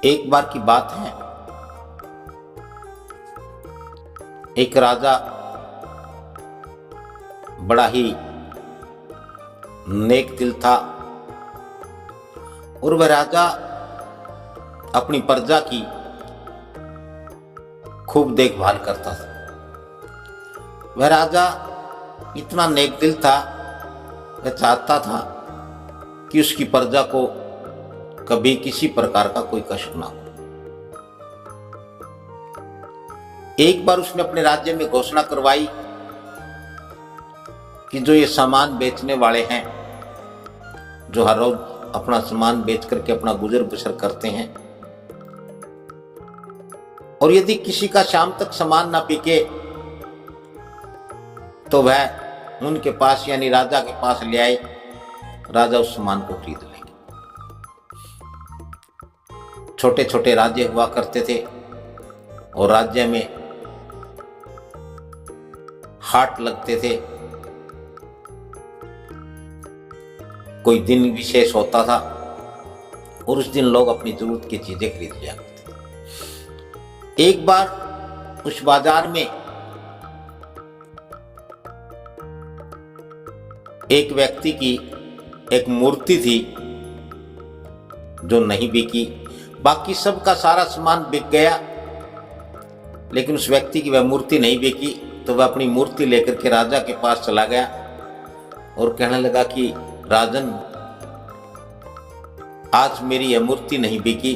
एक बार की बात है, एक राजा बड़ा ही नेक दिल था और वह राजा अपनी प्रजा की खूब देखभाल करता था। वह राजा इतना नेक दिल था, वह चाहता था कि उसकी प्रजा को कभी किसी प्रकार का कोई कष्ट ना हो। एक बार उसने अपने राज्य में घोषणा करवाई कि जो ये सामान बेचने वाले हैं, जो हर रोज अपना सामान बेच करके अपना गुजर बसर करते हैं, और यदि किसी का शाम तक सामान ना बिके तो वह उनके पास यानी राजा के पास ले आए, राजा उस सामान को खरीद लेंगे। छोटे छोटे राज्य हुआ करते थे और राज्य में हाट लगते थे। कोई दिन विशेष होता था और उस दिन लोग अपनी जरूरत की चीजें खरीद लिया करते थे। एक बार उस बाजार में एक व्यक्ति की एक मूर्ति थी जो नहीं बिकी। बाकी सबका सारा सामान बिक गया, लेकिन उस व्यक्ति की वह मूर्ति नहीं बिकी। तो वह अपनी मूर्ति लेकर के राजा के पास चला गया और कहने लगा कि राजन, आज मेरी यह मूर्ति नहीं बिकी,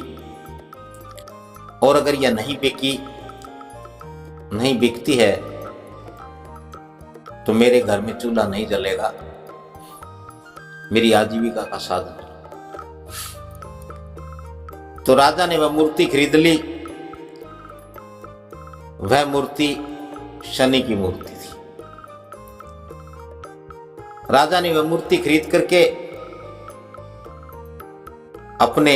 और अगर यह नहीं बिकती है तो मेरे घर में चूल्हा नहीं जलेगा, मेरी आजीविका का साधन। तो राजा ने वह मूर्ति खरीद ली। वह मूर्ति शनि की मूर्ति थी। राजा ने वह मूर्ति खरीद करके अपने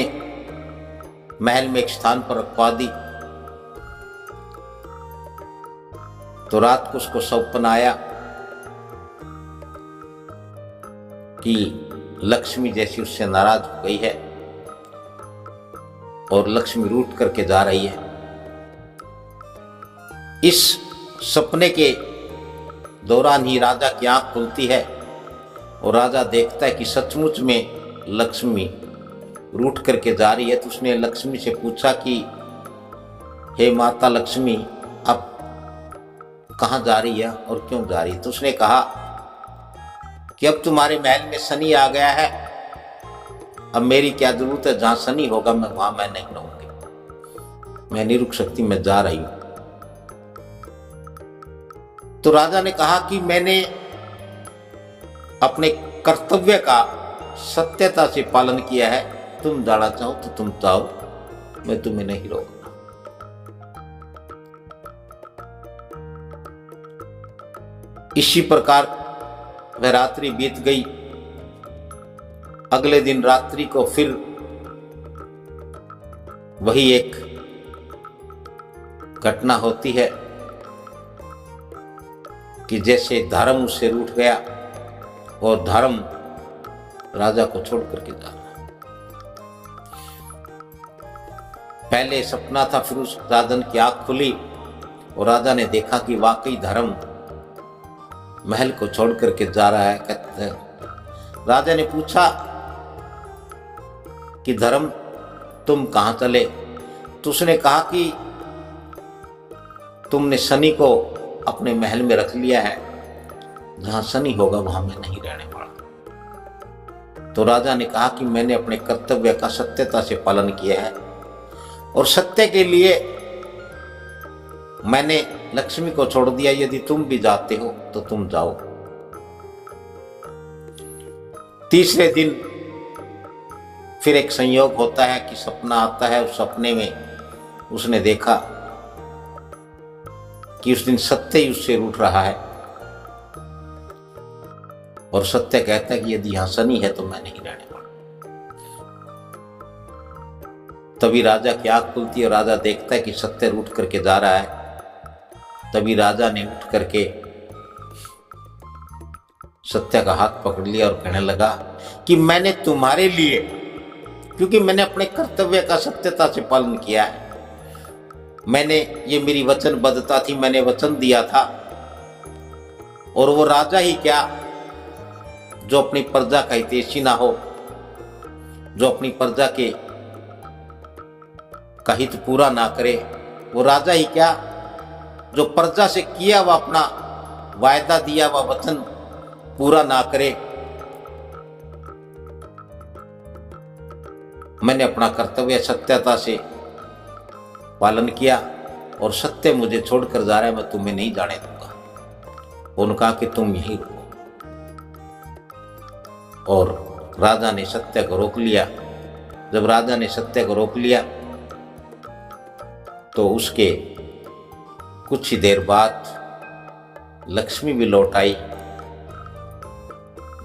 महल में एक स्थान पर रखवा दी। तो रात को उसको सपना आया कि लक्ष्मी जैसी उससे नाराज हो गई है और लक्ष्मी रूठ करके जा रही है। इस सपने के दौरान ही राजा की आंख खुलती है और राजा देखता है कि सचमुच में लक्ष्मी रूठ करके जा रही है। तो उसने लक्ष्मी से पूछा कि हे माता लक्ष्मी, अब कहाँ जा रही है और क्यों जा रही है? तो उसने कहा कि अब तुम्हारे महल में शनि आ गया है, अब मेरी क्या जरूरत है, जहां शनि होगा मैं वहां मैं नहीं रहूंगी, मैं नहीं रुक सकती, मैं जा रही हूं। तो राजा ने कहा कि मैंने अपने कर्तव्य का सत्यता से पालन किया है, तुम जाना चाहो तो तुम जाओ, मैं तुम्हें नहीं रोकूंगा। इसी प्रकार वह रात्रि बीत गई। अगले दिन रात्रि को फिर वही एक घटना होती है कि जैसे धर्म उससे रूठ गया और धर्म राजा को छोड़ करके जा रहा है। पहले सपना था, फिर उस राजन की आंख खुली और राजा ने देखा कि वाकई धर्म महल को छोड़ करके जा रहा है। कहते हैं राजा ने पूछा कि धर्म तुम कहां चले? तो उसने कहा कि तुमने शनि को अपने महल में रख लिया है, जहां शनि होगा वहां मैं नहीं रहने वाला। तो राजा ने कहा कि मैंने अपने कर्तव्य का सत्यता से पालन किया है और सत्य के लिए मैंने लक्ष्मी को छोड़ दिया। यदि तुम भी जाते हो तो तुम जाओ। तीसरे दिन फिर एक संयोग होता है कि सपना आता है। उस सपने में उसने देखा कि उस दिन सत्य ही उससे रूठ रहा है और सत्य कहता है कि यदि यहां शनि है तो मैं नहीं रहने वाला। तभी राजा की आंख खुलती है और राजा देखता है कि सत्य रूठ करके जा रहा है। तभी राजा ने उठ करके सत्य का हाथ पकड़ लिया और कहने लगा कि मैंने तुम्हारे लिए क्योंकि मैंने अपने कर्तव्य का सत्यता से पालन किया है। मैंने, ये मेरी वचनबद्धता थी, मैंने वचन दिया था। और वो राजा ही क्या जो अपनी प्रजा का हितैषी ना हो, जो अपनी प्रजा के का हित पूरा ना करे। वो राजा ही क्या जो प्रजा से किया हुआ अपना वायदा, दिया हुआ वचन पूरा ना करे। मैंने अपना कर्तव्य सत्यता से पालन किया और सत्य मुझे छोड़कर जा रहा है, मैं तुम्हें नहीं जाने दूंगा। उन्होंने कहा कि तुम यहीं रुको। और राजा ने सत्य को रोक लिया। जब राजा ने सत्य को रोक लिया तो उसके कुछ ही देर बाद लक्ष्मी भी लौट आई,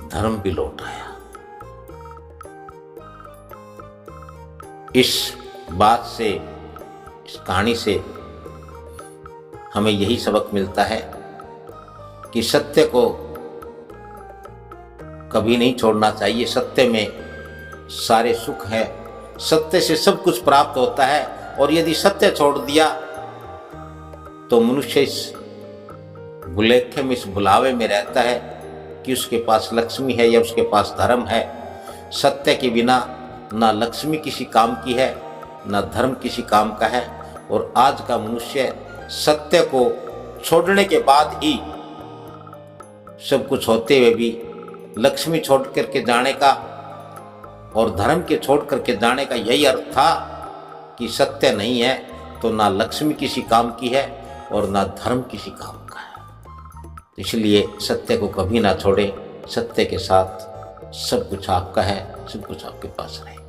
धर्म भी लौट आया। इस बात से, इस कहानी से हमें यही सबक मिलता है कि सत्य को कभी नहीं छोड़ना चाहिए। सत्य में सारे सुख है, सत्य से सब कुछ प्राप्त होता है। और यदि सत्य छोड़ दिया तो मनुष्य इस भुलेखे में, इस भुलावे में रहता है कि उसके पास लक्ष्मी है या उसके पास धर्म है। सत्य के बिना ना लक्ष्मी किसी काम की है, ना धर्म किसी काम का है। और आज का मनुष्य सत्य को छोड़ने के बाद ही, सब कुछ होते हुए भी लक्ष्मी छोड़ करके जाने का और धर्म के छोड़ करके जाने का यही अर्थ था कि सत्य नहीं है तो ना लक्ष्मी किसी काम की है और ना धर्म किसी काम का है। इसलिए सत्य को कभी ना छोड़े। सत्य के साथ सब कुछ आपका है, सब कुछ आपके पास रहेगा।